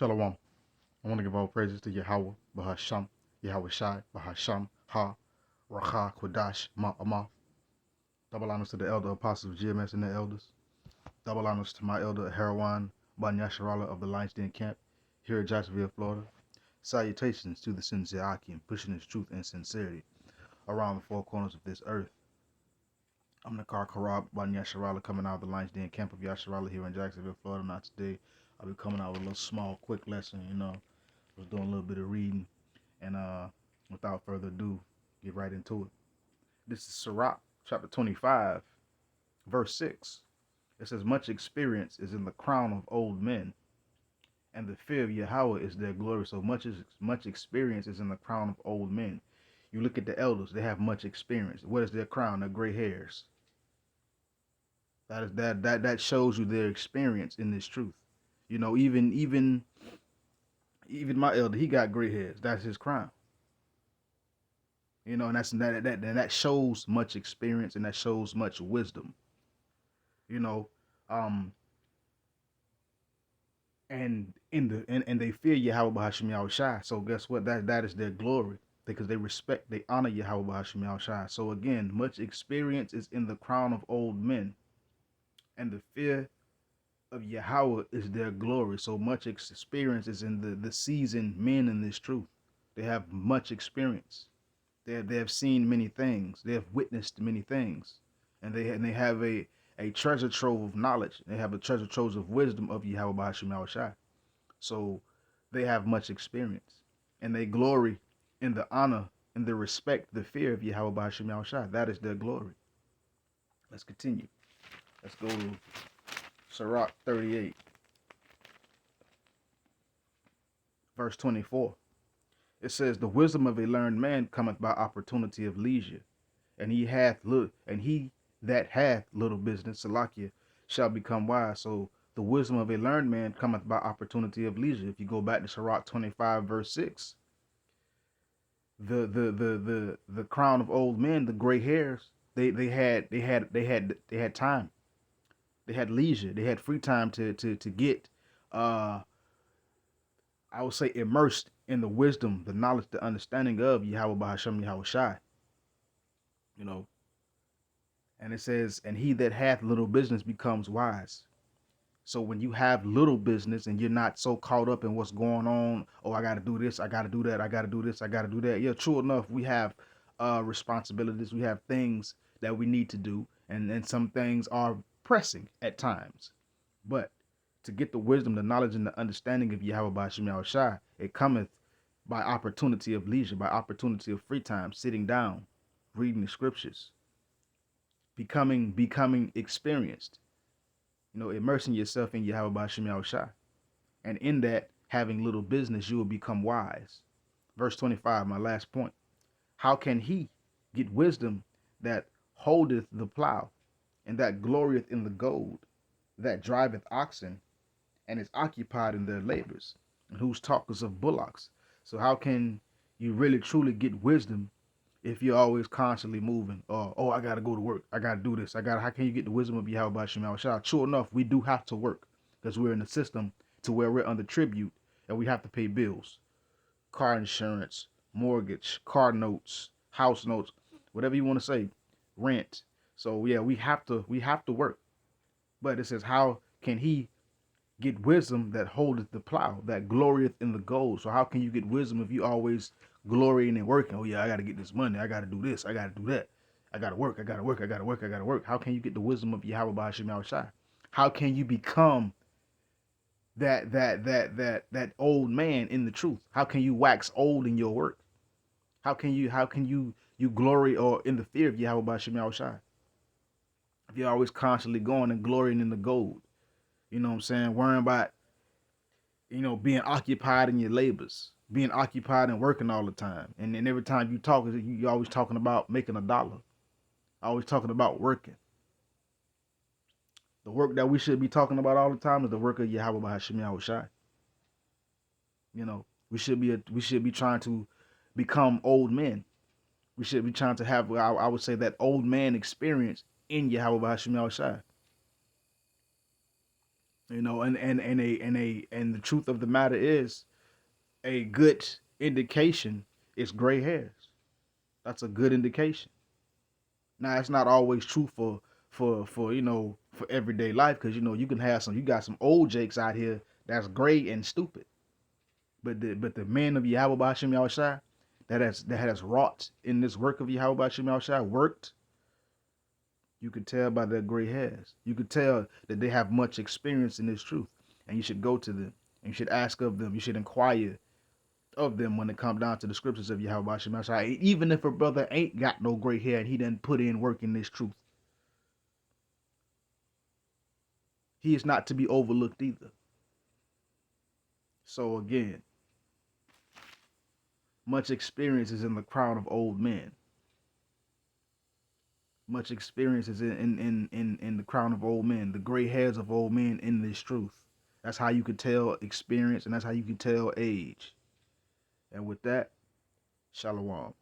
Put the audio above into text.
Shalom. I want to give all praises to Yahweh, Bahasham, Yahweh Shai, Bahasham, Ha, Racha, Kodash, Ma'amah. Double honors to the elder apostles of GMS and the elders. Double honors to my elder Harawan Banyasharala of the Lions Den Camp here at Jacksonville, Florida. Salutations to the sincere Akim, pushing his truth and sincerity around the four corners of this earth. I'm Nakar Karab Banyasharala coming out of the Lions Den Camp of Yasharala here in Jacksonville, Florida. Now today I'll be coming out with a little small, quick lesson, was doing a little bit of reading, and without further ado, get right into it. This is Sirach, chapter 25, verse 6. It says, much experience is in the crown of old men, and the fear of Yahweh is their glory. So much experience is in the crown of old men. You look at the elders, they have much experience. What is their crown? Their gray hairs. That shows you their experience in this truth. Even my elder, he got gray hairs. That's his crown. And that shows much experience, and that shows much wisdom. And they fear Yahweh B'Hashem Yahushai. So guess what? That is their glory, because they honor Yahweh B'Hashem Yahushai. So again, much experience is in the crown of old men, and the fear of Yahweh is their glory. So much experience is in the seasoned men in this truth. They have much experience. They have seen many things. They have witnessed many things, and they have a treasure trove of knowledge. They have a treasure trove of wisdom of Yahweh B'Hashem Yahushai. So they have much experience, and they glory in the honor, in the respect, the fear of Yahweh B'Hashem Yahushai. That is their glory. Let's continue. Let's go to Sirach 38, verse 24. It says, the wisdom of a learned man cometh by opportunity of leisure, and he that hath little business, Salakia, shall become wise. So the wisdom of a learned man cometh by opportunity of leisure. If you go back to Sirach 25, verse 6, the crown of old men, the gray hairs, they had time. They had leisure. They had free time to get I would say immersed in the wisdom, the knowledge, the understanding of Yahweh B'Hashem Yahushai. And it says, and he that hath little business becomes wise. So when you have little business and you're not so caught up in what's going on, oh, I got to do this, I got to do that, I got to do this, I got to do that. Yeah, true enough, we have responsibilities, we have things that we need to do, and some things are pressing at times. But to get the wisdom, the knowledge, and the understanding of Yahweh B'Hashem Yahushai, it cometh by opportunity of leisure, by opportunity of free time, sitting down, reading the scriptures, becoming experienced, immersing yourself in Yahweh B'Hashem Yahushai. And in that, having little business, you will become wise. Verse 25, my last point. How can he get wisdom that holdeth the plow, and that glorieth in the gold, that driveth oxen, and is occupied in their labors, and whose talkers of bullocks? So how can you really truly get wisdom if you're always constantly moving? Oh, I gotta go to work, I gotta do this, how can you get the wisdom of Yahweh B'Hashem Yahushai? True enough, we do have to work, because we're in a system to where we're under tribute, and we have to pay bills, car insurance, mortgage, car notes, house notes, whatever you want to say, rent. So yeah, we have to work. But it says, how can he get wisdom that holdeth the plow, that glorieth in the gold? So how can you get wisdom if you always glorying and working? Oh yeah, I got to get this money, I got to do this, I got to do that, I got to work, I got to work, I got to work, I got to work. How can you get the wisdom of Yahweh B'Hashem Yahushai? How can you become that old man in the truth? How can you wax old in your work? How can you glory or in the fear of Yahweh B'Hashem Yahushai? If you're always constantly going and glorying in the gold, worrying about, being occupied in your labors, being occupied and working all the time. And then every time you talk, you're always talking about making a dollar, always talking about working. The work that we should be talking about all the time is the work of Yahweh B'Hashem Yahushai. We should be trying to become old men. We should be trying to have, I would say, that old man experience in Yahweh B'Hashem Yahushai. You know, and the truth of the matter is, a good indication is gray hairs. That's a good indication. Now, it's not always true for for everyday life, because you can have you got some old jakes out here that's gray and stupid. But the men of Yahweh Bashim Yahushai that has wrought in this work of Yahweh Bashim Yahushai worked. You could tell by their gray hairs. You could tell that they have much experience in this truth, and you should go to them and you should ask of them. You should inquire of them when it comes down to the scriptures of Yahweh Bashim Yahushai. Even if a brother ain't got no gray hair and he didn't put in work in this truth, he is not to be overlooked either. So again, much experience is in the crown of old men. Much experience is in the crown of old men, the gray hairs of old men in this truth. That's how you could tell experience, and that's how you can tell age. And with that, shalom.